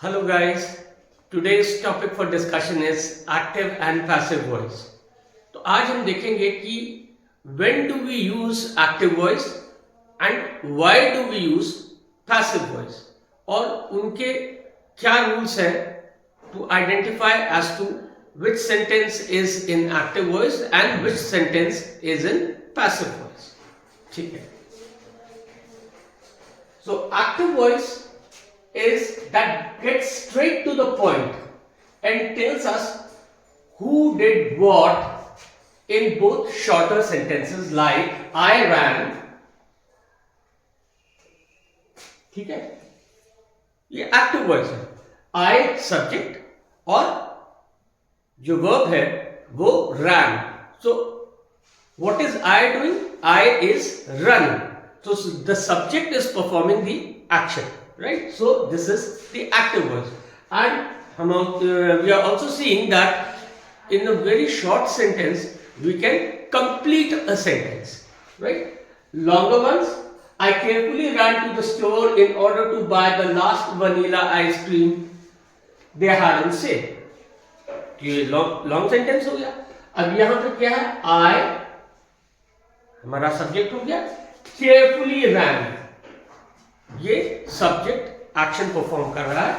Hello guys, today's topic for discussion is active and passive voice. तो आज हम देखेंगे कि when do we use active voice and why do we use passive voice और उनके क्या rules हैं to identify as to which sentence is in active voice and which sentence is in passive voice. ठीक है. So active voice is that gets straight to the point and tells us who did what in both shorter sentences like I ran. ठीक है, ये active voice है. I subject और जो verb है वो ran. So what is I doing? I is run. So the subject is performing the action. Right, so this is the active voice, and we are also seeing that in a very short sentence we can complete a sentence. Right, longer ones. I carefully ran to the store in order to buy the last vanilla ice cream they had on sale. ये long sentence हो गया. अब यहाँ पे क्या है? I हमारा subject हो गया. Carefully ran. ये सब्जेक्ट एक्शन परफॉर्म कर रहा है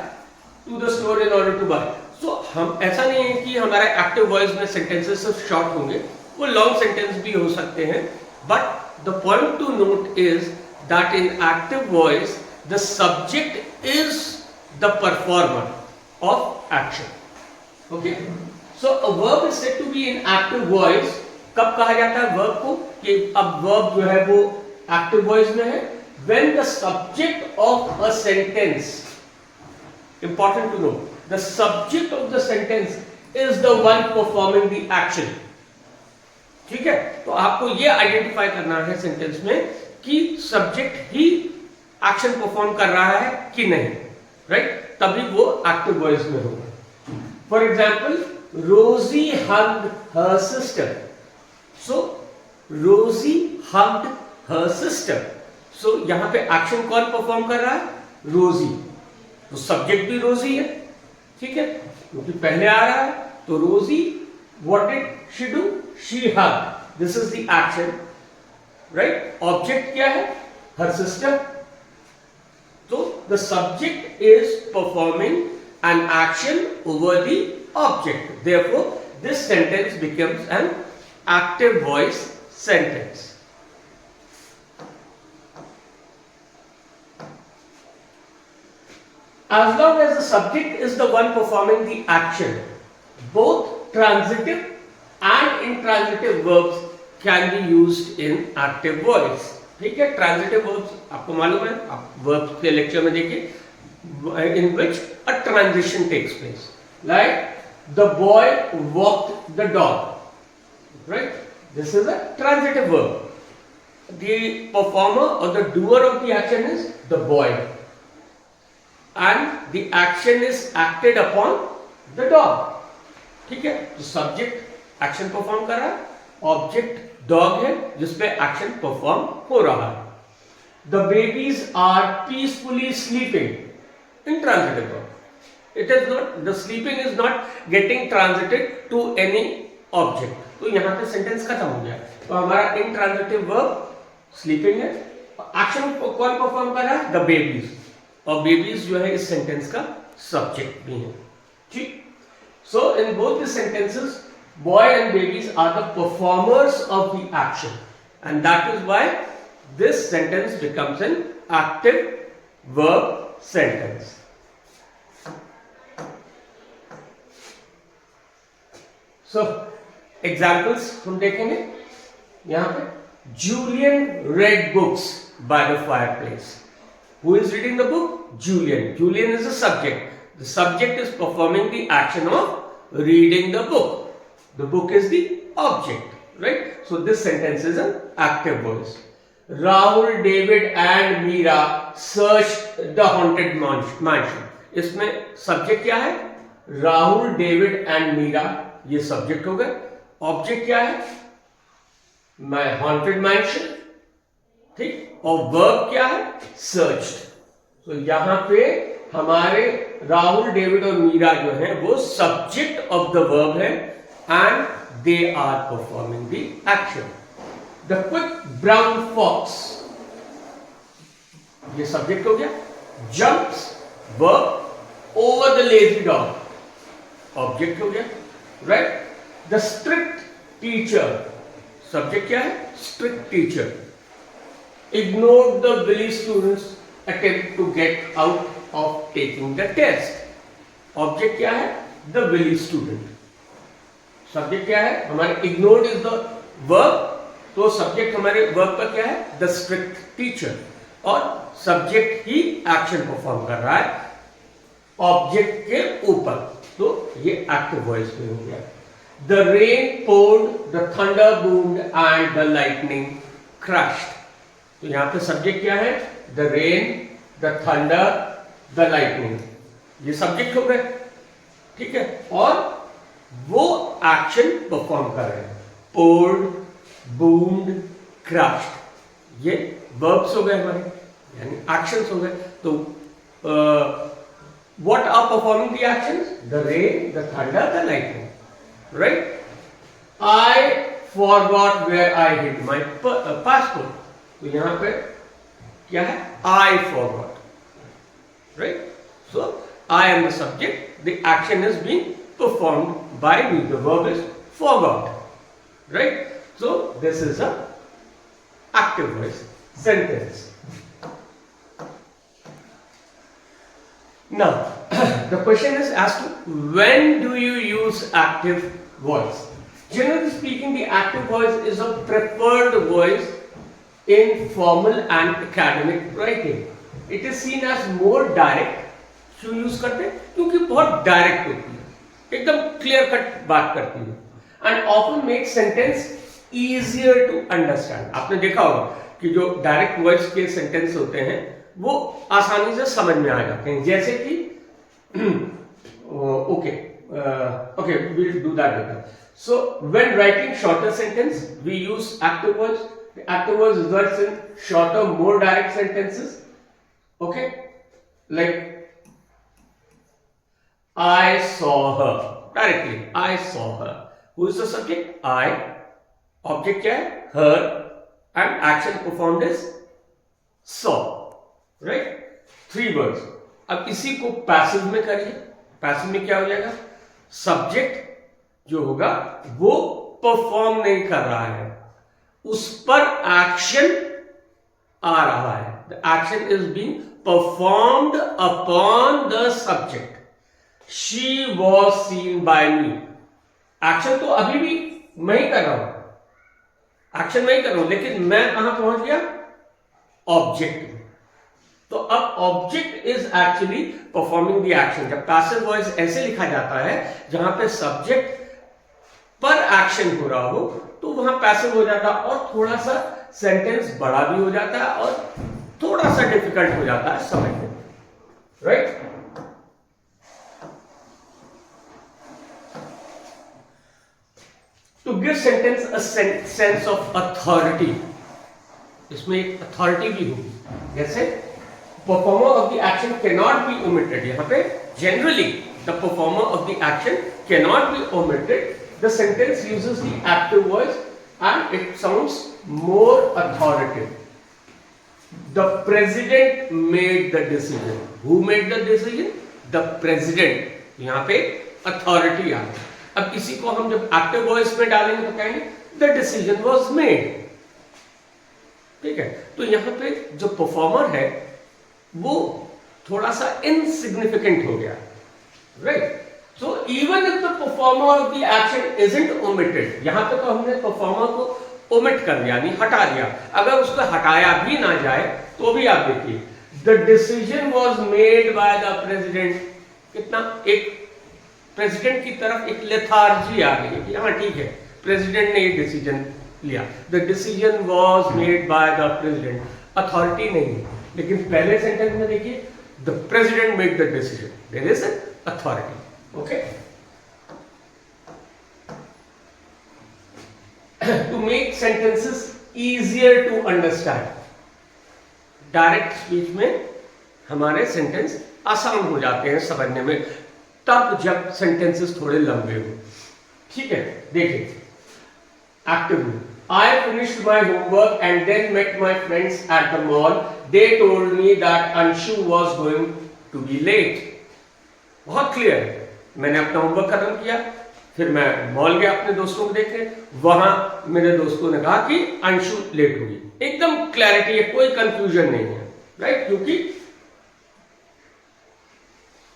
to the store in order to buy. So हम ऐसा नहीं है कि हमारा एक्टिव वॉइस में सेंटेंसेस सिर्फ शॉर्ट होंगे, वो लॉन्ग सेंटेंस भी हो सकते हैं. But the point to note is that in active voice the subject is the performer of action. Okay, so a verb is said to be in active voice. कब कहा जाता है वर्ब को कि अब वर्ब जो है वो एक्टिव वॉइस में है? When the subject of a sentence, important to know, the subject of the sentence is the one performing the action. ठीक है, तो आपको ये आइडेंटिफाई करना है सेंटेंस में कि सब्जेक्ट ही एक्शन परफॉर्म कर रहा है कि नहीं. राइट, तभी वो एक्टिव वॉइस में होगा. फॉर एग्जाम्पल, रोजी हग्ड हर सिस्टर. सो रोजी हग्ड हर सिस्टर. सो यहां पे एक्शन कौन परफॉर्म कर रहा है? रोजी. तो सब्जेक्ट भी रोजी है. ठीक है, क्योंकि पहले आ रहा है. तो Rosie what did she do? She hugged. This is the action. Right, object क्या है? Her sister. तो the subject is performing an action over the object. Therefore this sentence becomes an active voice sentence. As long as the subject is the one performing the action, both transitive and intransitive verbs can be used in active voice. ठीक है, transitive verbs आपको मालूम है, आप verbs के lecture में देखिए, in which a transition takes place. Like the boy walked the dog. Right, this is a transitive verb. The performer or the doer of the action is the boy. And the action is acted upon the dog. ठीक है, तो subject action perform कर रहा है, object dog है जिसपे action perform हो रहा है. The babies are peacefully sleeping. Intransitive verb. It is not, the sleeping is not getting transited to any object. तो यहाँ पे सेंटेंस खत्म हो गया. तो हमारा intransitive verb sleeping है. एक्शन कौन परफॉर्म कर रहा है? The babies. और बेबीज जो है इस सेंटेंस का सब्जेक्ट भी है. ठीक, so in both the sentences boy and babies are the performers of the action and that is why this sentence becomes an active verb sentence. So examples हम देखेंगे यहां पे. Julian read books by the fireplace. Who is reading the book? Julian. Julian is the subject. The subject is performing the action of reading the book. The book is the object, right? So this sentence is an active voice. Rahul, David and Meera searched the haunted mansion. इसमें subject क्या है? Rahul, David and Meera, ये subject हो गए. Object क्या है? My haunted mansion. ठीक, और वर्ब क्या है? सर्च्ड. तो यहां पे हमारे राहुल, डेविड और मीरा जो है वो सब्जेक्ट ऑफ द वर्ब है and they are performing the action. The quick brown fox, ये सब्जेक्ट हो गया। Jumps verb over the lazy dog, object हो गया, right. The strict teacher, subject क्या है? Strict teacher. Ignore the wily students attempt to get out of taking the test, object क्या है? The wily student. Subject क्या है हमारे? Ignored is the verb, तो सब्जेक्ट हमारे वर्ब का क्या है? द स्ट्रिक्ट टीचर, और सब्जेक्ट ही एक्शन परफॉर्म कर रहा है ऑब्जेक्ट के ऊपर, तो ये एक्टिव वॉइस में हो गया। The rain poured, the thunder boomed and the lightning crashed, तो यहां पे सब्जेक्ट क्या है? The rain, the thunder, the lightning, ये सब्जेक्ट हो गए, ठीक है। और वो एक्शन परफॉर्म कर रहे हैं, पोर्ड, बूम्ड, क्रश्ड, ये वर्ब्स हो गए हमारे, यानी एक्शंस हो गए। तो what are performing the actions? The rain, the thunder, the lightning, right? I forgot where I hid my passport, तो यहां पे क्या है? I forgot, right? So I am the subject, the action is being performed by me, the verb is forgot, right? So this is a active voice sentence. Now, the question is as to when do you use active voice? Generally speaking, the active voice is a preferred voice in formal and academic writing. It is seen as more direct. क्यों use करते हैं? क्योंकि बहुत direct होती है, एकदम clear cut बात करती है, and often makes sentence easier to understand. आपने देखा होगा कि जो डायरेक्ट वॉइस के सेंटेंस होते हैं वो आसानी से समझ में आ जाते हैं, जैसे कि okay, we'll do that later. So when writing shorter sentence we use active voice. The active voice results in shorter, more direct sentences, okay, like I saw her, directly I saw her. Who is the subject? I, object क्या है? Her, and action performed is saw, right? 3 words. अब इसी को passive में करिए, passive में क्या हो जाएगा? सब्जेक्ट जो होगा वो परफॉर्म नहीं कर रहा है, उस पर एक्शन आ रहा है, the action is being performed upon the subject. She was seen by me, action तो अभी भी मैं ही कर रहा हूं, एक्शन मैं ही कर रहा हूं, लेकिन मैं कहां पहुंच गया? ऑब्जेक्ट में। तो अब object is actually performing the action. जब पैसिव वॉइस ऐसे लिखा जाता है जहां पे सब्जेक्ट पर एक्शन हो रहा हो तो वहां पैसिव हो जाता है, और थोड़ा सा सेंटेंस बड़ा भी हो जाता है और थोड़ा सा डिफिकल्ट हो जाता है समझने में, right? To give sentence a sense of authority, इसमें एक अथॉरिटी भी होगी, जैसे performer of the action cannot be omitted. यहाँ पे generally the performer of the action cannot be omitted. The sentence uses the active voice and it sounds more authoritative. The president made the decision. Who made the decision? The president. यहाँ पे authority आ गई। अब इसी को हम जब active voice में डालेंगे तो कहेंगे the decision was made. ठीक है, तो यहाँ पे जो परफॉर्मर है वो थोड़ा सा इनसिग्निफिकेंट हो गया, right? So even if the performer of the action isn't omitted, यहां पे तो हमने परफॉर्मर को ओमिट कर दिया, नहीं हटा दिया, अगर उसको हटाया भी ना जाए तो भी आप देखिए the decision was made by the president, कितना एक प्रेसिडेंट की तरफ एक लेथार्जी आ गई कि हाँ ठीक है प्रेसिडेंट ने ये डिसीजन लिया, the decision was made by the president, authority नहीं है। लेकिन पहले सेंटेंस में देखिए the president made the decision, there is an authority, okay? To make sentences easier to understand, direct speech में हमारे सेंटेंस आसान हो जाते हैं समझने में, तब जब सेंटेंसेस थोड़े लंबे हो। ठीक है, देखिए एक्टिव में, I finished my homework and then met my friends at the mall. They told me that Anshu was going to be late. बहुत क्लियर है, मैंने अपना होमवर्क खत्म किया, फिर मैं मॉल गया अपने दोस्तों को देखने, वहां मेरे दोस्तों ने कहा कि अंशु लेट होगी। एकदम क्लैरिटी है, कोई कंफ्यूजन नहीं है, राइट, क्योंकि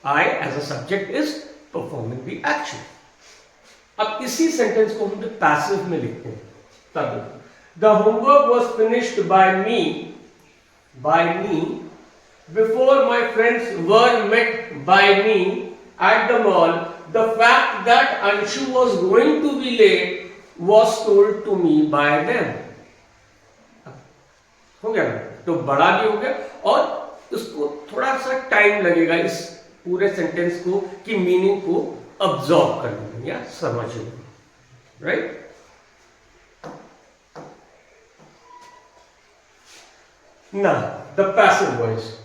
I as a subject is performing the action। अब इसी सेंटेंस को हम पैसिव में लिखते हैं, तब the homework was finished by me before my friends were met by me at the mall. The fact that Anshu was going to be late was told to me by them। हो गया ना, तो बड़ा भी हो गया और उसको थोड़ा सा टाइम लगेगा इस पूरे सेंटेंस को कि मीनिंग को अब्सॉर्ब करने में या समझने में, right. Now the passive voice।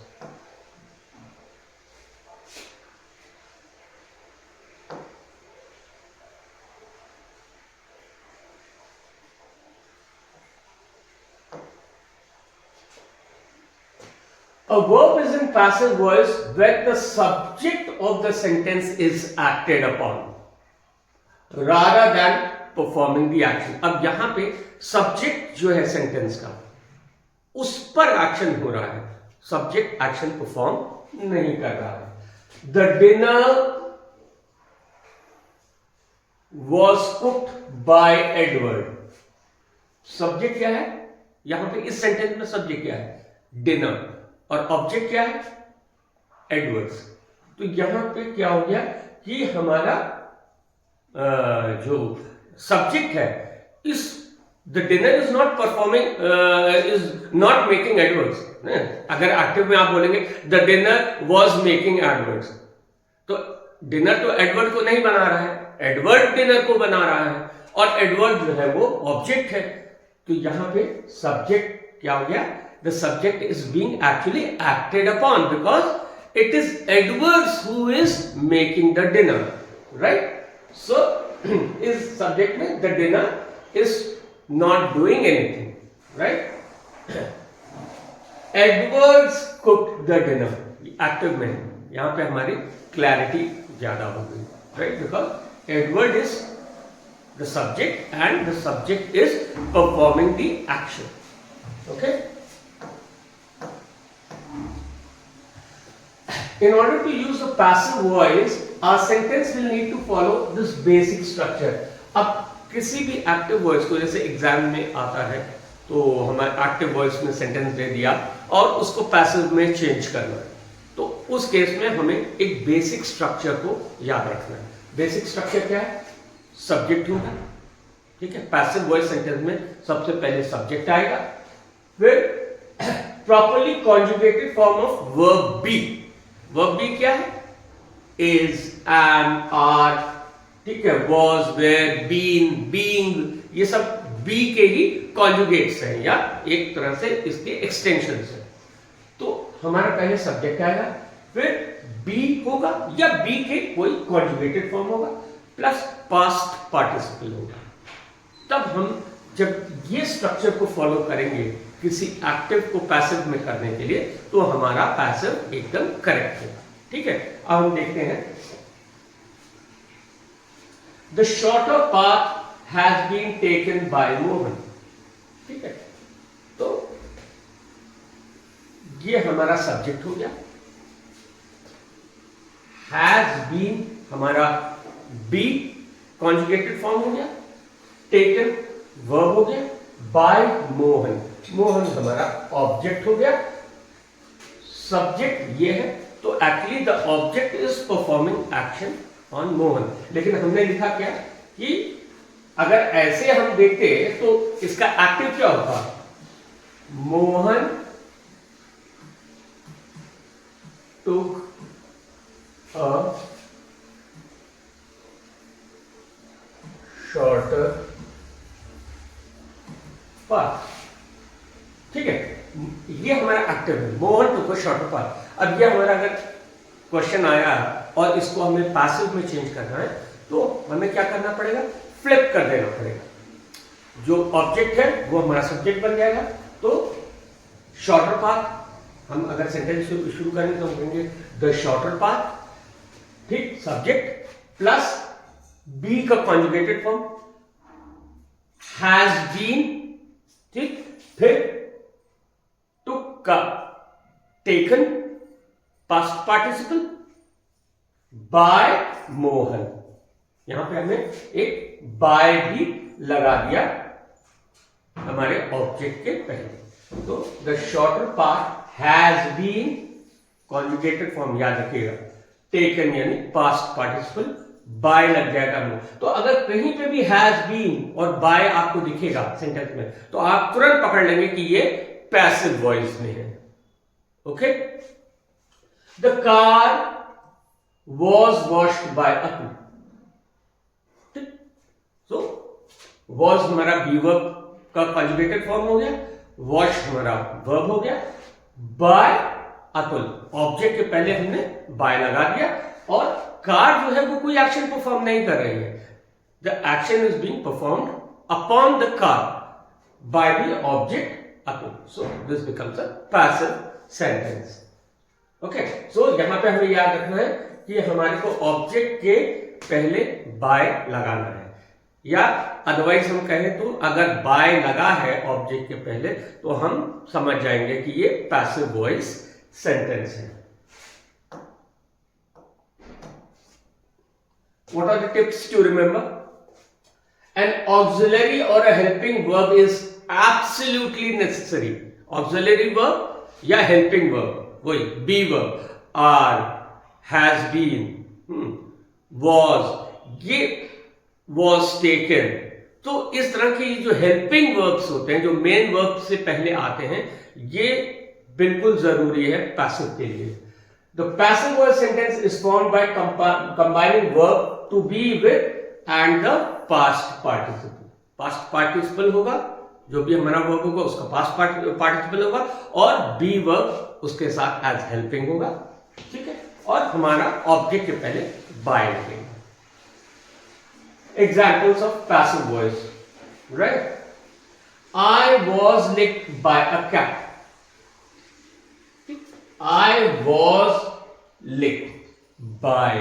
A verb is in passive voice when the subject of the sentence is acted upon rather than performing the action। अब यहां पे सब्जेक्ट जो है सेंटेंस का, उस पर एक्शन हो रहा है, सब्जेक्ट एक्शन परफॉर्म नहीं कर रहा है। The dinner was cooked bye Edward. Subject क्या है यहां पे, इस सेंटेंस में सब्जेक्ट क्या है, डिनर, और ऑब्जेक्ट क्या है, एडवर्ड्स। तो यहां पे क्या हो गया कि हमारा जो सब्जेक्ट है, इस the dinner is not performing, is not making Edwards. अगर एक्टिव में आप बोलेंगे the dinner was making Edwards, तो डिनर तो एडवर्ड को नहीं बना रहा है, एडवर्ड डिनर को बना रहा है, और एडवर्ड जो है वो ऑब्जेक्ट है। तो यहां पे सब्जेक्ट क्या हो गया, the subject is being actually acted upon because it is Edwards who is making the dinner, right? So is subject में the dinner is not doing anything, right? Edwards cooked the dinner, active में, यहाँ पे हमारी clarity ज्यादा हो गई, right? Because Edward is the subject and the subject is performing the action, okay? In order to use the passive voice, our sentence will need to follow this basic structure। अब किसी भी active voice को, जैसे exam में आता है तो हमारे एक्टिव वॉइस में सेंटेंस दे दिया और उसको पैसिव में चेंज करना है, तो उस केस में हमें एक बेसिक स्ट्रक्चर को याद रखना है। बेसिक स्ट्रक्चर क्या है, सब्जेक्ट होगा, ठीक है, पैसिव वॉइस सेंटेंस में सबसे पहले सब्जेक्ट आएगा, फिर properly conjugated form of verb B. Verb B क्या है, इज, एम, आर, ठीक है, वॉज, वेयर, बीन, बीइंग, ये सब बी के ही कॉन्जुगेट्स हैं या एक तरह से इसके एक्सटेंशंस हैं। तो हमारा पहले सब्जेक्ट आएगा, फिर बी होगा या बी के कोई कॉन्जुगेटेड फॉर्म होगा, प्लस पास्ट पार्टिसिपल होगा। तब हम जब ये स्ट्रक्चर को फॉलो करेंगे किसी एक्टिव को पैसिव में करने के लिए, तो हमारा पैसिव एकदम करेक्ट है, ठीक है। अब हम देखते हैं, the shorter path has been taken by Mohan, ठीक है। तो ये हमारा सब्जेक्ट हो गया, हैज बीन हमारा बी कॉन्जुगेटेड फॉर्म हो गया, टेकन वर्ब हो गया, बाय मोहन, मोहन हमारा ऑब्जेक्ट हो गया, सब्जेक्ट ये है, तो actually the object is performing action on Mohan. लेकिन हमने लिखा क्या कि अगर ऐसे हम देखते तो इसका एक्टिव क्या होता, Mohan took a shorter path, ठीक है, ये हमारा एक्टिव है, मोहन टू को शॉर्टर पाथ। अब ये हमारा अगर क्वेश्चन आया और इसको हमें पैसिव में चेंज करना है, तो हमें क्या करना पड़ेगा, फ्लिप कर देना पड़ेगा। जो ऑब्जेक्ट है वो हमारा सब्जेक्ट बन जाएगा। तो शॉर्टर पाथ, हम अगर सेंटेंस शुरू करेंगे तो हम कहेंगे द शॉर्टर पाथ, ठीक, सब्जेक्ट प्लस बी का कॉन्जुगेटेड फॉर्म हैज बीन, ठीक, फिर टुक का taken past participle by Mohan, यहां पे हमने एक बाय भी लगा दिया हमारे ऑब्जेक्ट के पहले। तो the shorter path has been, conjugated form याद रखिएगा, टेकन यानी पास्ट पार्टिसिपल, बाय लग जाएगा हमें। तो अगर कहीं पे भी हैज बीन और बाय आपको दिखेगा सेंटेंस में, तो आप तुरंत पकड़ लेंगे कि ये पैसिव वॉइस में है। Okay, the car was washed bye Atul, ठीक, सो वॉज हमारा बी वर्ब का कॉन्जुगेटेड फॉर्म हो गया, वॉश हमारा वर्ब हो गया, बाय अतुल ऑब्जेक्ट के पहले हमने बाय लगा दिया, और कार जो है वो कोई एक्शन परफॉर्म नहीं कर रही है, the action is being performed upon the car by the object Atul, so this becomes a passive sentence. Okay, so यहां पे हमें याद रखना है कि हमारे को ऑब्जेक्ट के पहले बाय लगाना है, या अदरवाइज हम कहें तो अगर बाय लगा है ऑब्जेक्ट के पहले तो हम समझ जाएंगे कि ये पैसिव वॉइस सेंटेंस है। What are the tips to remember? An auxiliary or a helping verb is absolutely necessary. Auxiliary verb या helping verb, वही be verb, are, has been, was, ये was taken। तो इस तरह के जो हेल्पिंग वर्ब्स होते हैं, जो मेन वर्ब से पहले आते हैं, ये बिल्कुल जरूरी है पैसिव के लिए। The passive voice sentence is formed by combining verb to be with and the past participle। past participle होगा, जो भी हमारा वर्ब होगा उसका past participle होगा, और be verb उसके साथ as helping होगा, ठीक है, और हमारा ऑब्जेक्ट के पहले by लगेगा। Examples of passive voice, right? I was licked by a cat। I was licked by,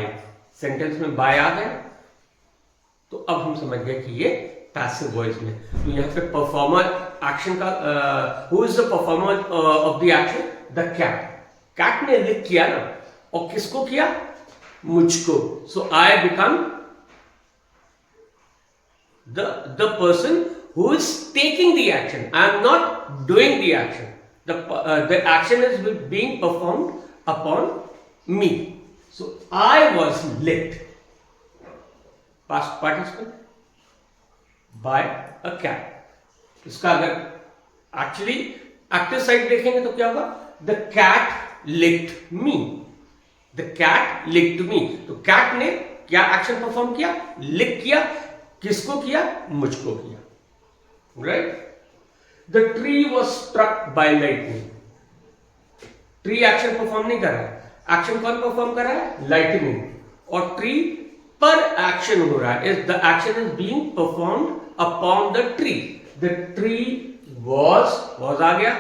sentence में by आ गया, तो अब हम समझ गए कि ये पैसिव वॉइस में। तो यहां पे परफॉर्मर एक्शन का, who is the performer of the action, the cat. Cat ने लिक किया ना, और किसको किया, मुझको। So I become the person who is taking the action. I am not doing the action. The action is being performed upon me. So I was licked, past participle, by a cat। इसका अगर actually active side देखेंगे तो क्या होगा, the cat licked me। The cat licked me। तो cat ने क्या action perform किया, लिक किया, किसको किया, मुझको किया, right. The tree was struck by lightning. Tree action perform नहीं कर रहा है, एक्शन कौन परफॉर्म कर रहा है, लाइटनिंग, और ट्री पर एक्शन हो रहा है, the action is being performed upon the tree. The tree was आ गया,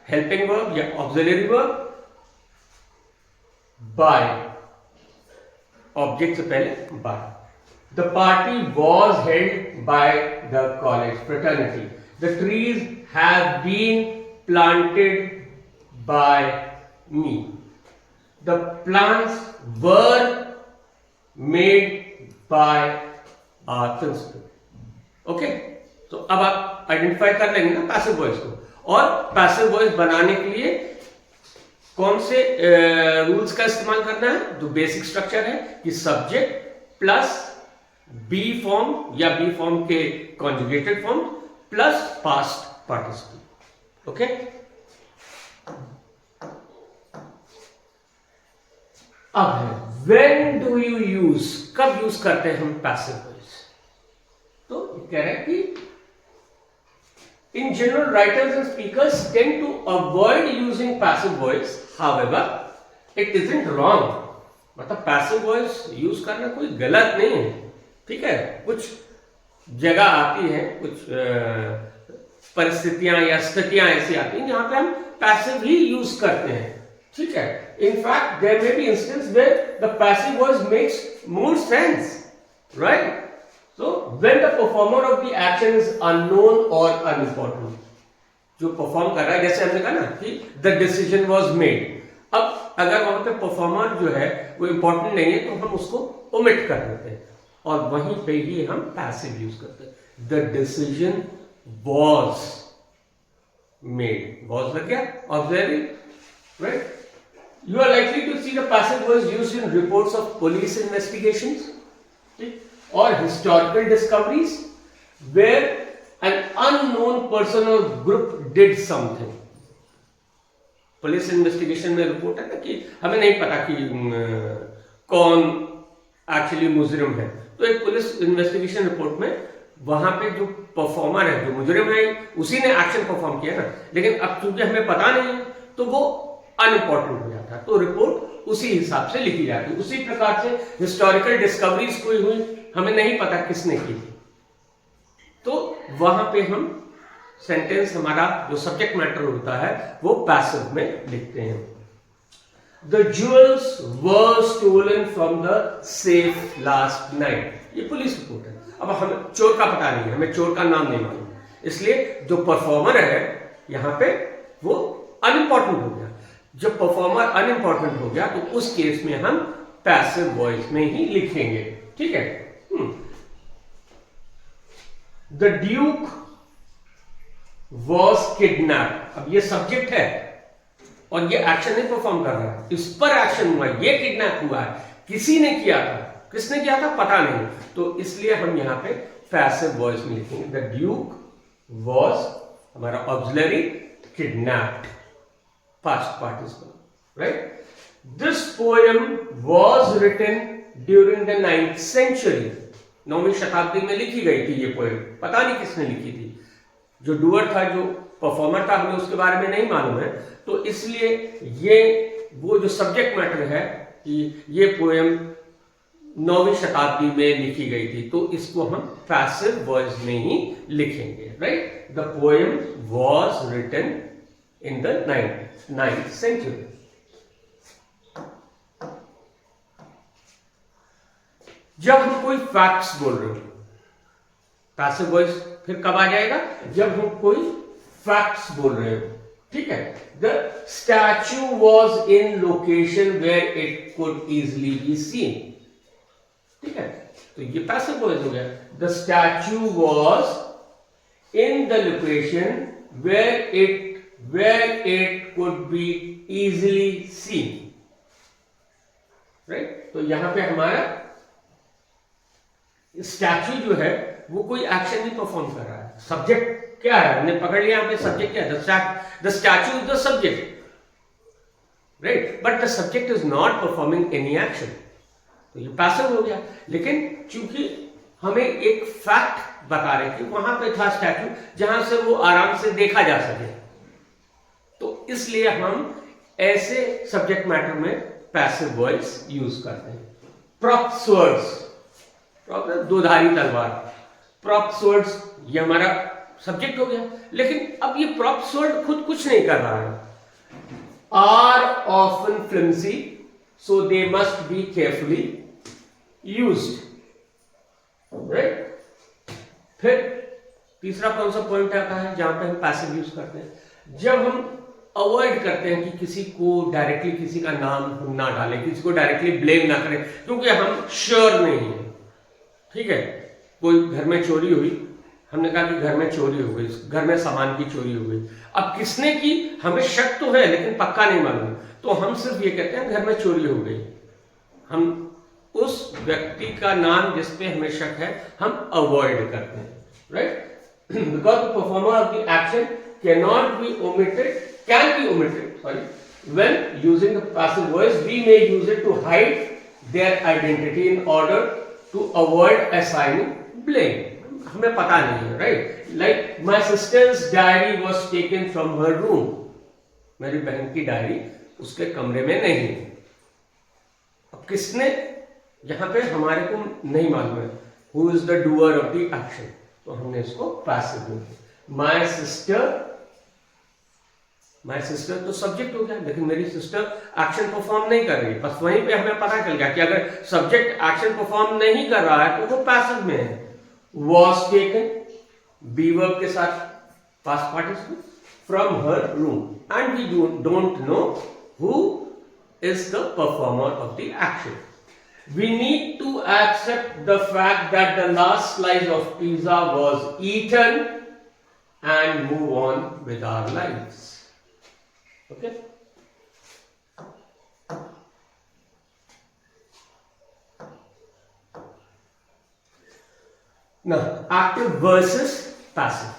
हेल्पिंग वर्ब या ऑक्सिलरी वर्ब, बाय ऑब्जेक्ट से पहले by. The party was held by the college fraternity। The trees have been planted by me। The plants were made by our principal। Okay? तो अब आप identify कर लेंगे ना passive voice को, और पैसिव वॉइस बनाने के लिए कौन से रूल्स का इस्तेमाल करना है। जो बेसिक स्ट्रक्चर है कि सब्जेक्ट प्लस बी फॉर्म या बी फॉर्म के conjugated form plus past participle. Okay, अब है व्हेन डू यू यूज, कब यूज करते हैं हम पैसिव वॉइस। तो कह रहे हैं कि in general writers and speakers tend to avoid using passive voice, however it isn't wrong मतलब पैसिव वॉइस यूज करना कोई गलत नहीं है, ठीक है। कुछ जगह आती है, कुछ परिस्थितियां या स्थितियां ऐसी आती हैं जहां पे हम पैसिव ही यूज करते हैं, ठीक है। In fact there may be instance where the passive voice makes more sense, right. So when the performer of the action is unknown or unimportant, जो परफॉर्म कर रहा है, जैसे हमने कहा ना कि the decision was made, अब अगर वहां पे परफॉर्मर जो है वो इंपॉर्टेंट नहीं है तो हम उसको ओमिट कर देते हैं और वहीं पे ही हम पैसिव यूज करते हैं। The decision was made, was लग गया, observing, right. You are likely to see the passive voice used in reports of police investigations, ठीक, or historical discoveries where an unknown person or group did something. Police investigation में report है ना कि हमें नहीं पता कि कौन एक्चुअली मुजरिम है, तो एक पुलिस इन्वेस्टिगेशन रिपोर्ट में वहां पे जो परफॉर्मर है, जो मुजरिम है, उसी ने एक्शन परफॉर्म किया ना, लेकिन अब चूंकि हमें पता नहीं है तो वो अनइम्पोर्टेंट हो जाता है, तो रिपोर्ट उसी हिसाब से लिखी जाती है। उसी प्रकार से हिस्टोरिकल डिस्कवरीज कोई हुई, हमें नहीं पता किसने की थी, तो वहां पे हम सेंटेंस, हमारा जो सब्जेक्ट मैटर होता है वो पैसिव में लिखते हैं। The jewels were stolen from the safe last night, ये पुलिस रिपोर्ट है। अब हमें चोर का पता नहीं है, हमें चोर का नाम नहीं मालूम, इसलिए जो परफॉर्मर है यहां पे वो अनइम्पॉर्टेंट हो गया। जब परफॉर्मर अनइम्पॉर्टेंट हो गया तो उस केस में हम पैसिव वॉइस में ही लिखेंगे, ठीक है। द ड्यूक वॉज किडनैप, अब ये सब्जेक्ट है और ये एक्शन नहीं परफॉर्म कर रहा है, इस पर एक्शन हुआ, ये किडनैप हुआ है, किसी ने किया था, किसने किया था पता नहीं, तो इसलिए हम यहां पे पैसिव वॉइस में लिखेंगे। द ड्यूक वॉज हमारा auxiliary, kidnapped past participle, right. This poem was written during the 9th century, 9वीं शताब्दी में लिखी गई थी ये पोएम, पता नहीं किसने लिखी थी, जो डूअर था, जो परफॉर्मर था, हमें उसके बारे में नहीं मालूम है, तो इसलिए ये वो जो सब्जेक्ट मैटर है कि ये पोएम 9वीं शताब्दी में लिखी गई थी, तो इसको हम पैसिव वॉइस में ही लिखेंगे, right. The poem was written in the 9th century। जब हम कोई फैक्ट्स बोल रहे हो, पैसिव वॉइस फिर कब आ जाएगा, जब हम कोई फैक्ट्स बोल रहे हो, ठीक है। The statue was in location where it could easily be seen, ठीक है, तो ये पैसिव वॉइस हो गया। The statue was in the location where it could be easily seen, right. तो यहां पे हमारा स्टैच्यू जो है वो कोई एक्शन नहीं परफॉर्म कर रहा है, सब्जेक्ट क्या है हमने पकड़ लिया, यहाँ पे सब्जेक्ट क्या है, the statue is the subject, right, but the subject is not performing any action, तो ये पैसिव हो गया। लेकिन चूंकि हमें एक फैक्ट बता रहे कि वहां पे था स्टैच्यू जहां से वो आराम से देखा जा सके, तो इसलिए हम ऐसे सब्जेक्ट मैटर में पैसिव वॉइस यूज करते हैं। प्रॉप स्वर्ड्स, दोधारी तलवार, प्रॉप स्वर्ड्स ये हमारा सब्जेक्ट हो गया, लेकिन अब ये प्रॉप स्वर्ड खुद कुछ नहीं कर रहा है। Are often flimsy so they must be carefully used, right. फिर तीसरा कौन सा पॉइंट आता है जहां पे हम पैसिव यूज करते हैं, जब हम अवॉइड करते हैं कि किसी को डायरेक्टली किसी का नाम ना डालें, किसी को डायरेक्टली ब्लेम ना करें, क्योंकि हम श्योर नहीं है, ठीक है। कोई घर में चोरी हुई, हमने कहा कि घर में चोरी हो गई, घर में सामान की चोरी हो गई, अब किसने की हमें शक तो है लेकिन पक्का नहीं मालूम, तो हम सिर्फ ये कहते हैं घर में चोरी हो गई, हम उस व्यक्ति का नाम जिस पे हमें शक है हम अवॉइड करते हैं, right. Because the performer of the action can be omitted, sorry, when using the passive voice we may use it to hide their identity in order to avoid assigning blame, हमें पता नहीं है, right. Like my sisters diary was taken from her room, मेरी बहन की diary उसके कमरे में नहीं है, अब किसने, यहां पे हमारे को नहीं मालूम है who is the doer of the action, तो हमने इसको पैसिव बोल दिया। माय सिस्टर तो सब्जेक्ट हो गया, लेकिन मेरी सिस्टर एक्शन परफॉर्म नहीं कर रही, बस वहीं पे हमें पता चल गया कि अगर सब्जेक्ट एक्शन परफॉर्म नहीं कर रहा है तो वो पैसिव में है। वॉज टेकन बी वर्ब के साथ past participle from her room and we don't know who is the performer of the action. We need to accept the fact that the last slice of pizza was eaten and move on with our lives. Okay? Now, active versus passive.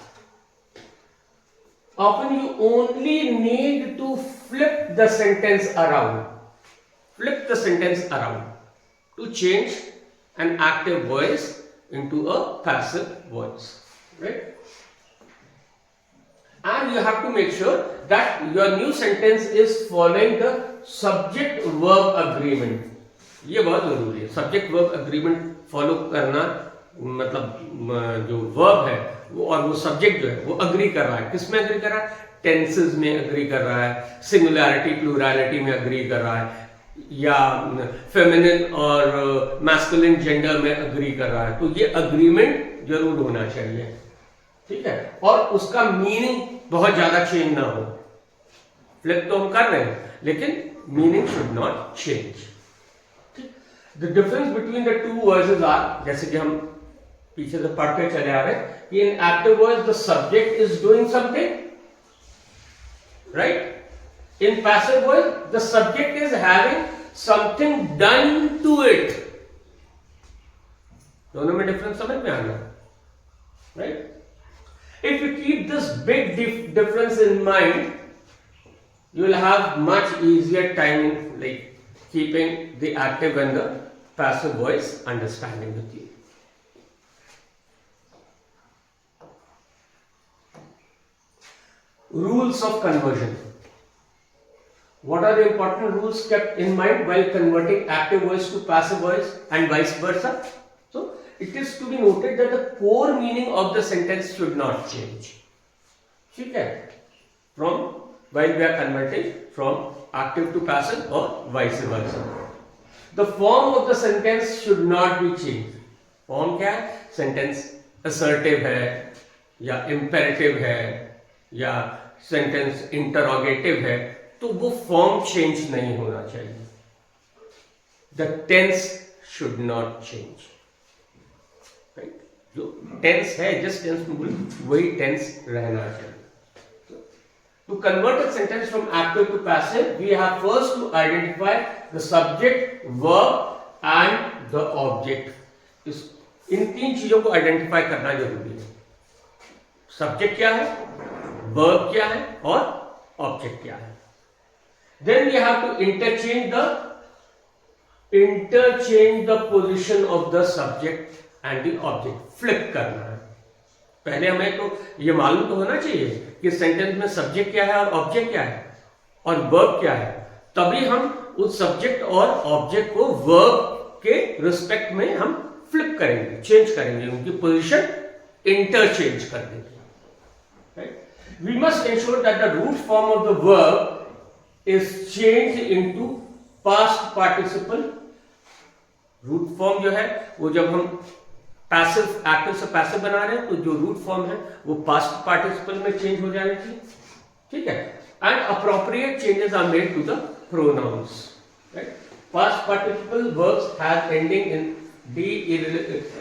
Often you only need to flip the sentence around. Flip the sentence around to change an active voice into a passive voice, right? And you have to make sure that your new sentence is following the subject verb agreement. ये बहुत जरूरी है, subject verb agreement follow करना, मतलब जो verb है वो और वो subject जो है वो agree कर रहा है, किस में agree कर रहा है, tenses में agree कर रहा है, singularity plurality में agree कर रहा है, या फेमिनिन और मैस्कुलिन जेंडर में अग्री कर रहा है, तो ये अग्रीमेंट जरूर होना चाहिए, ठीक है, और उसका मीनिंग बहुत ज्यादा चेंज ना हो। फ्लिप तो हम कर रहे हैं लेकिन meaning should not change. The difference between the two voices are, जैसे कि हम पीछे से पढ़ते चले आ रहे हैं कि इन active voice the subject is doing something, right? In passive voice, the subject is having something done to it. दोनों में डिफरेंस समझ में आना, right? If you keep this big difference in mind, you will have much easier time in like keeping the active and the passive voice understanding with you. Rules of conversion. What are the important rules kept in mind while converting active voice to passive voice and vice versa? So, it is to be noted that the core meaning of the sentence should not change. ठीक है? From while we are converting from active to passive or vice versa. The form of the sentence should not be changed. Form क्या है? Sentence assertive है, या imperative है, या sentence interrogative है, तो वो फॉर्म चेंज नहीं होना चाहिए। The tense should not change, right? जो टेंस है, जिस टेंस में बोले वही टेंस रहना चाहिए। To convert a sentence from active to passive, we have first to identify the subject, verb and the object. इन तीन चीजों को आइडेंटिफाई करना जरूरी है। सब्जेक्ट क्या है, वर्ब क्या है और ऑब्जेक्ट क्या है। Then we have to interchange the position of the subject and the object. Flip करना है। पहले हमें तो ये मालूम तो होना चाहिए कि सेंटेंस में सब्जेक्ट क्या है और ऑब्जेक्ट क्या है और वर्ब क्या है, तभी हम उस सब्जेक्ट और ऑब्जेक्ट को वर्ब के रिस्पेक्ट में हम फ्लिप करेंगे, चेंज करेंगे, उनकी पोजीशन इंटरचेंज कर देंगे। We must ensure that the root form of the verb is changed into past participle. Root form जो है वो जब हम पैसिव एक्टिव से पैसिव बना रहे हैं तो जो रूट फॉर्म है वो पास्ट पार्टिसिपल में चेंज हो जाने चाहिए, ठीक है। And appropriate changes are made to the pronouns, right. Past participle verbs have ending in D,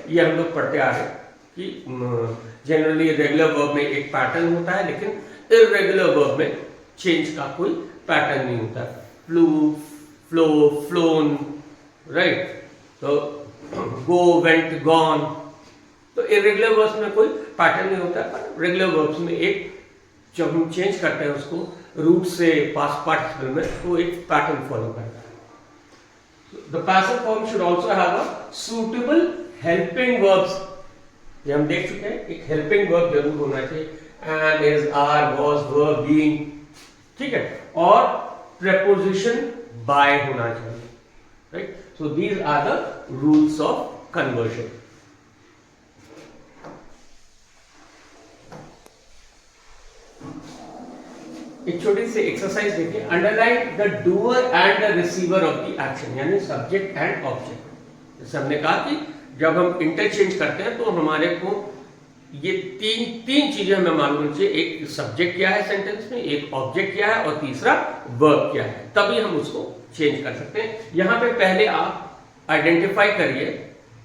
ये हम लोग पढ़ते आ रहे हैं कि जनरली रेगुलर वर्ब में एक पैटर्न होता है, लेकिन इररेगुलर वर्ब में चेंज का कोई पैटर्न नहीं होता। Flu, flow, phloem, right. तो गो, वेंट, गॉन, तो इरेगुलर वर्ब्स में कोई पैटर्न नहीं होता, पर रेगुलर वर्ब्स में एक जब हम चेंज करते हैं उसको रूट से पास्ट पार्टिसिपल में, तो एक पैटर्न फॉलो करता है। The passive form should also have a suitable helping verbs, ये हम देख चुके हैं, एक हेल्पिंग वर्ब जरूर होना चाहिए, and, is, are, was, were, being, ठीक है। और प्रेपोजिशन बाय होना चाहिए, right? So these are the rules of conversion. एक छोटी सी एक्सरसाइज देखिए, underline the doer and the receiver of the action, यानी सब्जेक्ट एंड ऑब्जेक्ट। जैसे हमने कहा कि जब हम इंटरचेंज करते हैं तो हमारे को ये तीन चीजें हमें मालूम होनी चाहिए, एक सब्जेक्ट क्या है सेंटेंस में, एक ऑब्जेक्ट क्या है और तीसरा वर्ब क्या है, तभी हम उसको चेंज कर सकते हैं। यहां पे पहले आप आइडेंटिफाई करिए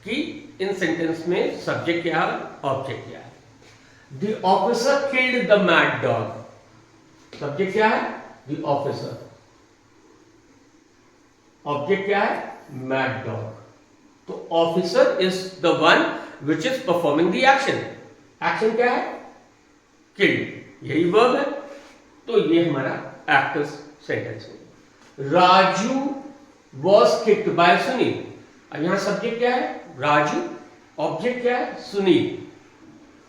कि इन सेंटेंस में सब्जेक्ट क्या है, ऑब्जेक्ट क्या है। The officer killed the mad dog, subject क्या है, द ऑफिसर, ऑब्जेक्ट क्या है, मैड डॉग। तो officer is the one which is performing the action, action क्या है, किल्ड, यही वर्ब है, तो ये हमारा एक्टिव सेंटेंस है। Raju was kicked bye Sunil, अब यहां सब्जेक्ट क्या है, राजू, ऑब्जेक्ट क्या है, सुनील,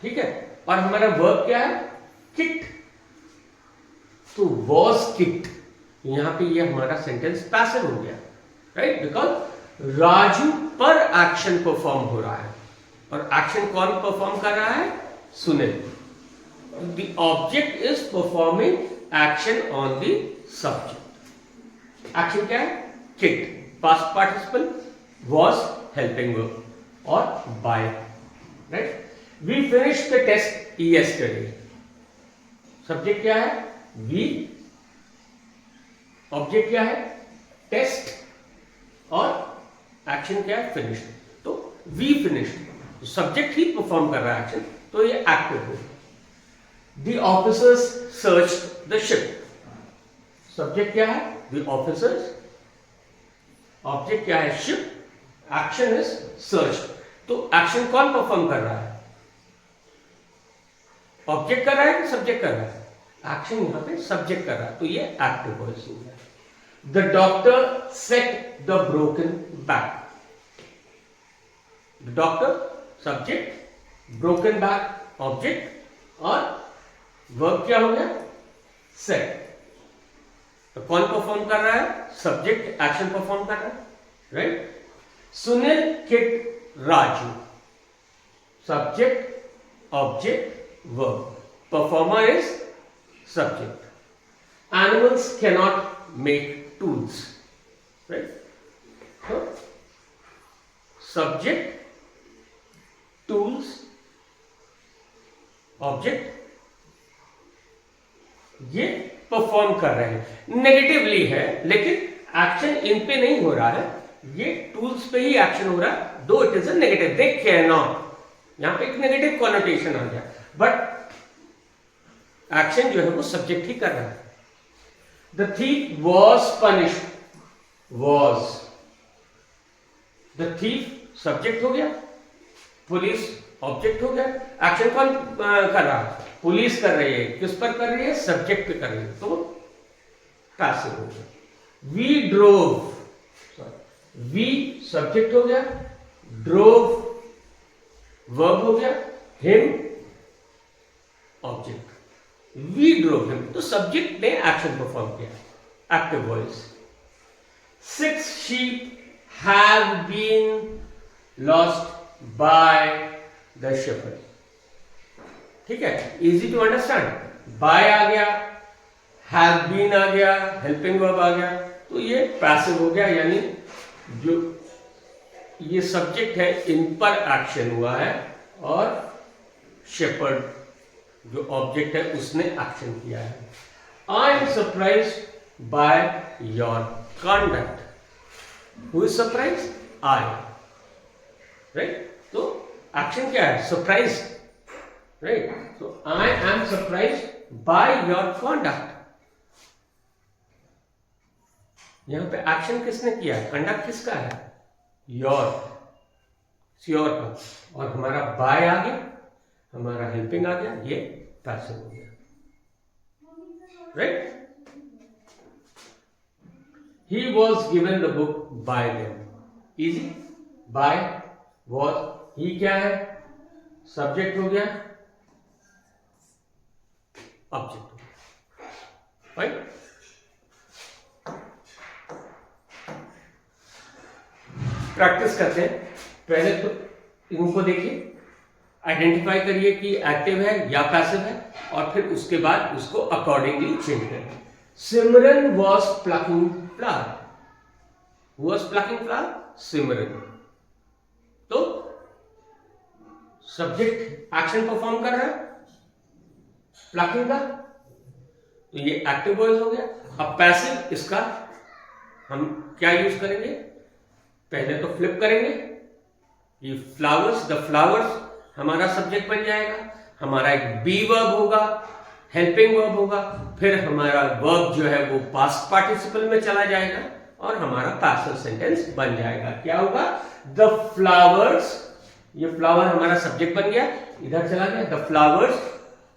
ठीक है, और हमारा वर्ब क्या है, किक्ड, तो वॉज किक्ड, यहां पे ये हमारा सेंटेंस पैसिव हो गया, राइट, बिकॉज राजू पर एक्शन परफॉर्म हो रहा है, और एक्शन कौन परफॉर्म कर रहा है, Sunil. The object is performing action on the subject. Action क्या है, kicked, past participle, was helping verb, और by, right. We finished the test yesterday, subject क्या है, वी, ऑब्जेक्ट क्या है, टेस्ट, और एक्शन क्या है, फिनिश्ड, तो वी फिनिश्ड, तो सब्जेक्ट ही परफॉर्म कर रहा है एक्शन, तो ये एक्टिव हो। The officers searched the ship, subject क्या है, द ऑफिसर्स, ऑब्जेक्ट क्या है, शिप, एक्शन इज सर्च्ड, तो एक्शन कौन परफॉर्म कर रहा है, ऑब्जेक्ट कर रहा है कि सब्जेक्ट कर रहा है, एक्शन यहां पे सब्जेक्ट कर रहा है, तो ये एक्टिव वॉइस हो गया। The doctor set the broken back, the doctor subject, broken back object, और वर्ब क्या हो गया, सेट, तो कौन परफॉर्म कर रहा है, सब्जेक्ट एक्शन परफॉर्म कर रहा है, right. Sunil kicked Raju, subject object verb, performer is subject. Animals cannot make tools, right? So, subject, tools, object, ये परफॉर्म कर रहे हैं, नेगेटिवली है, लेकिन एक्शन इन पे नहीं हो रहा है, ये टूल्स पे ही एक्शन हो रहा है, दो it is a negative, they can not, यहां पे एक नेगेटिव कॉनोटेशन आ गया, बट एक्शन जो है वो सब्जेक्ट ही कर रहा है। The thief was punished, was, the thief subject हो गया, पुलिस ऑब्जेक्ट हो गया, एक्शन कौन कर रहा है, पुलिस कर रही है, किस पर कर रही है, सब्जेक्ट पे कर रही है, तो पैसिव हो गया। वी ड्रोव, वी सब्जेक्ट हो गया, ड्रोव वर्ब हो गया, him object, we drove him, तो सब्जेक्ट ने एक्शन परफॉर्म किया, active voice. 6 sheep have been lost by the shepherd, ठीक है, इजी टू अंडरस्टैंड, बाय आ गया, हैव बीन आ गया, हेल्पिंग वर्ब आ गया, तो ये पैसिव हो गया, यानी जो ये सब्जेक्ट है इन पर एक्शन हुआ है, और शेपर्ड जो ऑब्जेक्ट है उसने एक्शन किया है। I am surprise by your conduct, who is surprise, I, right, तो एक्शन क्या है, surprise, right, so I am surprised by your conduct, यहां पे एक्शन किसने किया है, कंडक्ट किसका है, योर, योर का, और हमारा बाय आ गया, हमारा हेल्पिंग आ गया, ये पैसिव हो गया, right. He was given the book by them, easy, by, was, he क्या है, सब्जेक्ट हो गया, ऑब्जेक्ट, राइट। प्रैक्टिस करते हैं। पहले तो इनको देखिए, आइडेंटिफाई करिए कि एक्टिव है या पैसिव है, और फिर उसके बाद उसको अकॉर्डिंगली चेंज करें। Simran was plucking flower, was plucking flower, Simran. तो सब्जेक्ट एक्शन परफॉर्म कर रहा है प्लकिंग का, तो ये एक्टिव वॉइस हो गया। अब पैसिव, इसका हम क्या यूज करेंगे, पहले तो फ्लिप करेंगे, ये फ्लावर्स, द फ्लावर्स हमारा सब्जेक्ट बन जाएगा, हमारा एक बी वर्ब होगा, हेल्पिंग वर्ब होगा, फिर हमारा वर्ब जो है वो पास्ट पार्टिसिपल में चला जाएगा और हमारा पैसिव सेंटेंस बन जाएगा। क्या होगा, द फ्लावर्स, ये फ्लावर हमारा सब्जेक्ट बन गया, इधर चला गया, the flowers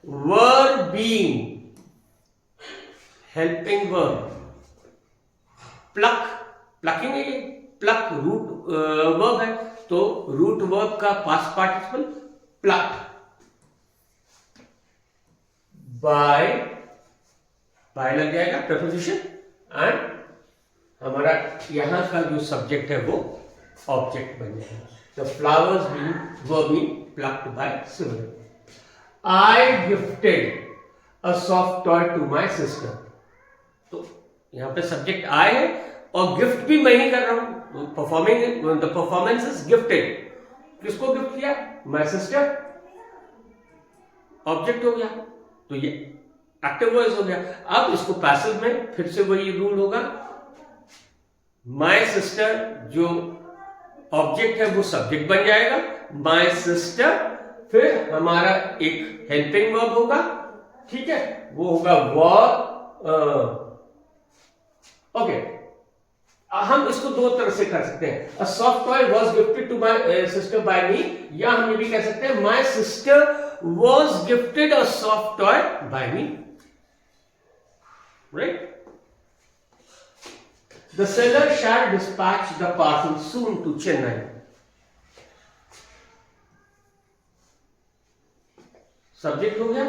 were being, helping verb, pluck, plucking है ये, प्लक रूट वर्ब है, तो रूट वर्ब का past participle pluck, by, by लग जाएगा प्रीपोजिशन, एंड हमारा यहां का जो सब्जेक्ट है वो ऑब्जेक्ट बन जाएगा। The flowers were being plucked by Simran. I gifted a soft toy to my sister, तो यहां पे सब्जेक्ट आई है और गिफ्ट भी मैं ही कर रहा हूं, performing, the performance is gifted, किसको गिफ्ट किया, माय सिस्टर, ऑब्जेक्ट हो गया, तो ये एक्टिव वॉइस हो गया। अब इसको पैसिव में फिर से वही रूल होगा, माय सिस्टर जो ऑब्जेक्ट है वो सब्जेक्ट बन जाएगा, माय सिस्टर, फिर हमारा एक हेल्पिंग वर्ब होगा, ठीक है, वो होगा वर्ब, ओके। हम इसको दो तरह से कर सकते हैं, a soft toy was gifted to my sister by me, या हम ये भी कह सकते हैं my sister was gifted a soft toy by me, right. The seller shall dispatch the parcel soon to Chennai, subject हो गया,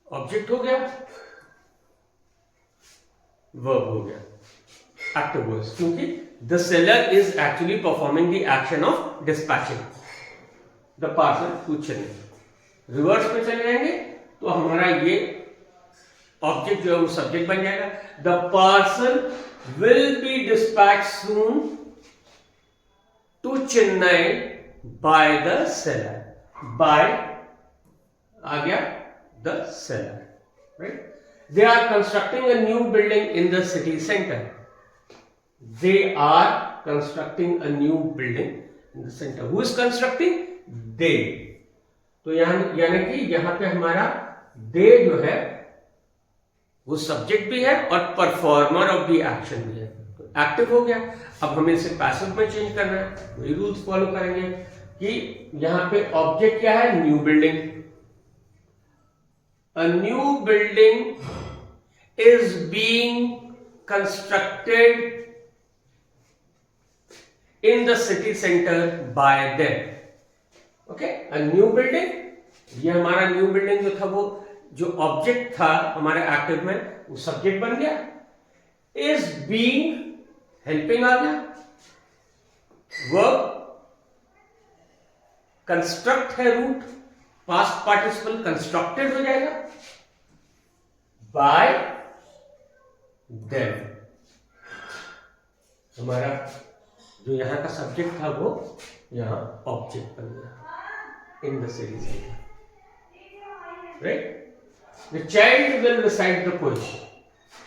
ऑब्जेक्ट हो गया, वर्ब हो गया, एक्टिव वॉइस, क्योंकि the seller is actually performing the action of dispatching the parcel to Chennai. Reverse पे चले जाएंगे तो हमारा ये ऑब्जेक्ट जो है वो सब्जेक्ट बन जाएगा, the parcel will be dispatch soon to Chennai by the seller, by आ गया the seller, right. They are constructing a new building in the city center. They are constructing a new building in the center. Who is constructing? They. तो यानी कि यहां पे हमारा they जो है वो सब्जेक्ट भी है और परफॉर्मर ऑफ द एक्शन भी है, तो एक्टिव हो गया। अब हमें इसे पैसिव में चेंज करना है, वही रूल्स फॉलो करेंगे कि यहां पे ऑब्जेक्ट क्या है, new building, a new building is being constructed in the city center by them. Okay, a new building, ये हमारा न्यू बिल्डिंग जो था वो जो ऑब्जेक्ट था हमारे एक्टिव में वो सब्जेक्ट बन गया, is being हेल्पिंग आ गया, वर्ब कंस्ट्रक्ट है रूट, पास्ट पार्टिसिपल कंस्ट्रक्टेड हो जाएगा, बाय देम, हमारा जो यहां का सब्जेक्ट था वो यहां ऑब्जेक्ट बन गया in the city centre, right. The child will recite the poem,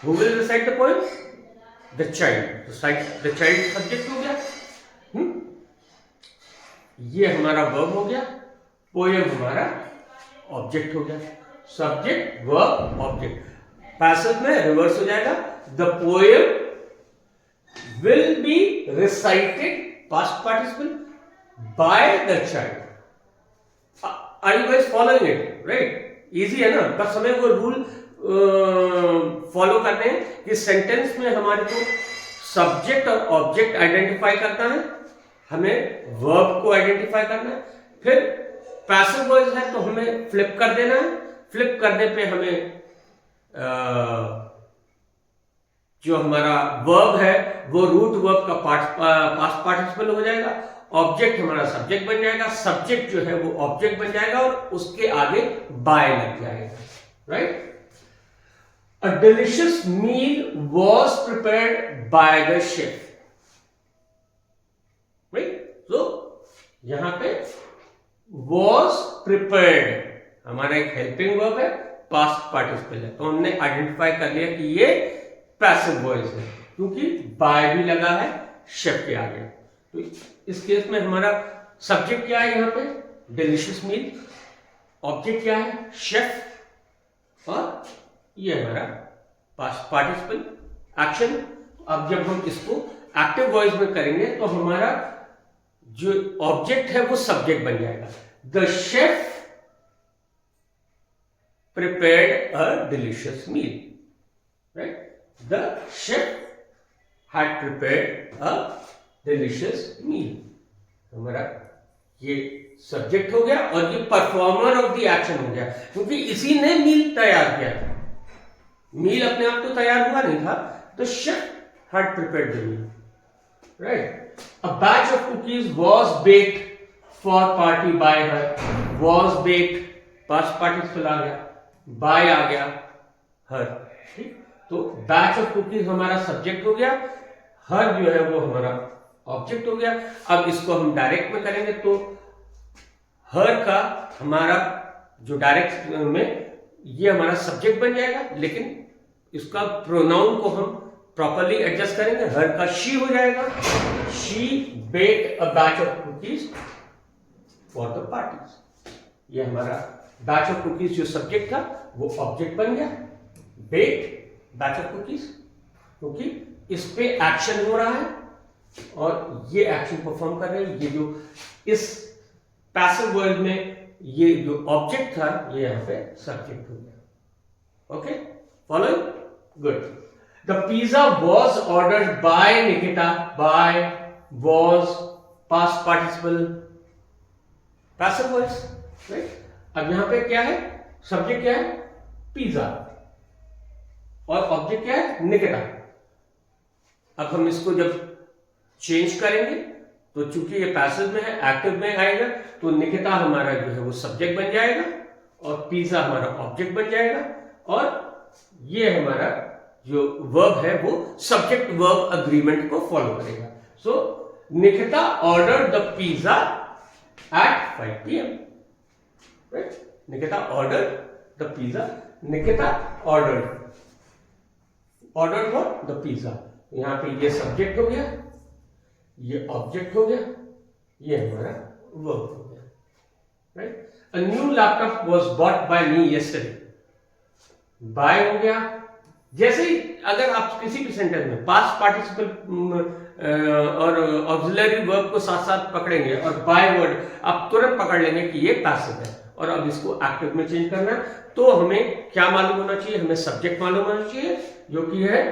who will recite the poem, the child, the child subject हो गया, ये हमारा वर्ब हो गया, पोएम हमारा ऑब्जेक्ट हो गया, सब्जेक्ट वर्ब ऑब्जेक्ट। पैसिव में रिवर्स हो जाएगा, the poem will be recited, past participle, by the child. Are you guys following it, right? Easy है ना, बस हमें वो रूल फॉलो करने हैं कि सेंटेंस में हमारे को सब्जेक्ट और ऑब्जेक्ट आइडेंटिफाई करना है, हमें वर्ब को आइडेंटिफाई करना है, फिर पैसिव वॉइस है तो हमें फ्लिप कर देना है, फ्लिप करने पे हमें जो हमारा वर्ब है वो रूट वर्ब का पास्ट पार्टिसिपल हो जाएगा, ऑब्जेक्ट हमारा सब्जेक्ट बन जाएगा, सब्जेक्ट जो है वो ऑब्जेक्ट बन जाएगा और उसके आगे बाय लग जाएगा, right. A delicious meal was prepared by the chef, right? So यहां पे was prepared हमारा एक हेल्पिंग वर्ब है, पास्ट पार्टिसिपल है, तो हमने आइडेंटिफाई कर लिया कि ये पैसिव वॉइस है क्योंकि बाय भी लगा है शेफ के आगे। तो इस केस में हमारा सब्जेक्ट क्या है यहाँ पे, डिलीशियस मील, ऑब्जेक्ट क्या है, शेफ, और ये हमारा पास्ट पार्टिसिपल एक्शन। अब जब हम इसको एक्टिव वॉइस में करेंगे तो हमारा जो ऑब्जेक्ट है वो सब्जेक्ट बन जाएगा। The chef prepared a delicious meal, right? The chef had prepared a delicious meal. हमारा ये सब्जेक्ट हो गया और ये परफॉर्मर ऑफ द एक्शन हो गया क्योंकि इसी ने मील तैयार किया था। मील अपने आप तो तैयार हुआ नहीं था, तो chef had prepared the meal, right? A batch of cookies was baked for party by her. Was baked past participle आ गया, बाय आ गया, हर, ठीक। तो बैच ऑफ कुकीज हमारा सब्जेक्ट हो गया, हर जो है वो हमारा ऑब्जेक्ट हो गया। अब इसको हम डायरेक्ट में करेंगे तो हर का हमारा जो डायरेक्ट में ये हमारा सब्जेक्ट बन जाएगा, लेकिन इसका प्रोनाउन को हम प्रॉपरली एडजस्ट करेंगे, हर का शी हो जाएगा। She baked a batch of cookies for the parties. ये हमारा बैच ऑफ कुकीज जो सब्जेक्ट था वो ऑब्जेक्ट बन गया, बेक्ड बैच ऑफ कुकीज, क्योंकि इस पे एक्शन हो रहा है और ये एक्शन परफॉर्म कर रहे हैं। ये जो इस पैसिव वर्ड में ये जो ऑब्जेक्ट था ये यहाँ पे सब्जेक्ट हो गया। Okay, following, good. The pizza was ordered by Nikita, by, was, past participle, passive voice, right. अब यहां पे क्या है, सब्जेक्ट क्या है, पिज्जा, और ऑब्जेक्ट क्या है, निकिता। अब हम इसको जब चेंज करेंगे तो चूंकि ये पैसिव में है, एक्टिव में आएगा, तो निकिता हमारा जो है वो सब्जेक्ट बन जाएगा और पिज्जा हमारा ऑब्जेक्ट बन जाएगा, और ये हमारा जो वर्ब है वो सब्जेक्ट वर्ब अग्रीमेंट को फॉलो करेगा। So Nikita order the pizza at 5 PM, right? Nikita ordered the pizza. Nikita ordered what? The pizza. यहां पे ये सब्जेक्ट हो गया, ये ऑब्जेक्ट हो गया, ये हमारा वर्ब हो गया, right. A new laptop was bought by me yesterday. Buy हो गया। जैसे ही अगर आप किसी भी सेंटेंस में पास्ट पार्टिसिपल और ऑक्सिलरी वर्ब को साथ साथ पकड़ेंगे और बाय वर्ड आप तुरंत पकड़ लेंगे कि ये पैसिव है, और अब इसको एक्टिव में चेंज करना है, तो हमें क्या मालूम होना चाहिए, हमें सब्जेक्ट मालूम होना चाहिए जो कि है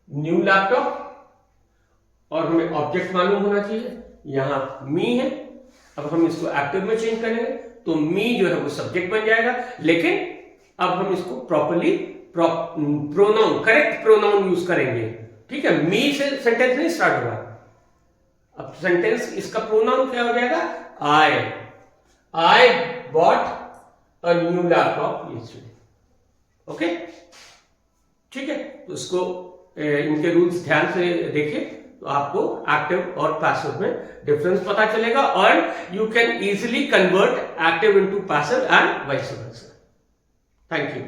न्यू लैपटॉप, और हमें ऑब्जेक्ट मालूम होना चाहिए, यहां मी है। अब हम इसको एक्टिव में चेंज करेंगे तो मी जो है वो सब्जेक्ट बन जाएगा, लेकिन अब हम इसको properly pronoun, correct pronoun use करेंगे, ठीक है। मी से सेंटेंस नहीं स्टार्ट होगा, अब सेंटेंस इसका प्रोनाउन क्या हो जाएगा, I bought a new laptop yesterday. Okay, ठीक है। तो इसको इनके रूल्स ध्यान से देखिए तो आपको एक्टिव और पैसिव में डिफरेंस पता चलेगा, और you can easily convert active into passive and vice versa. Thank you.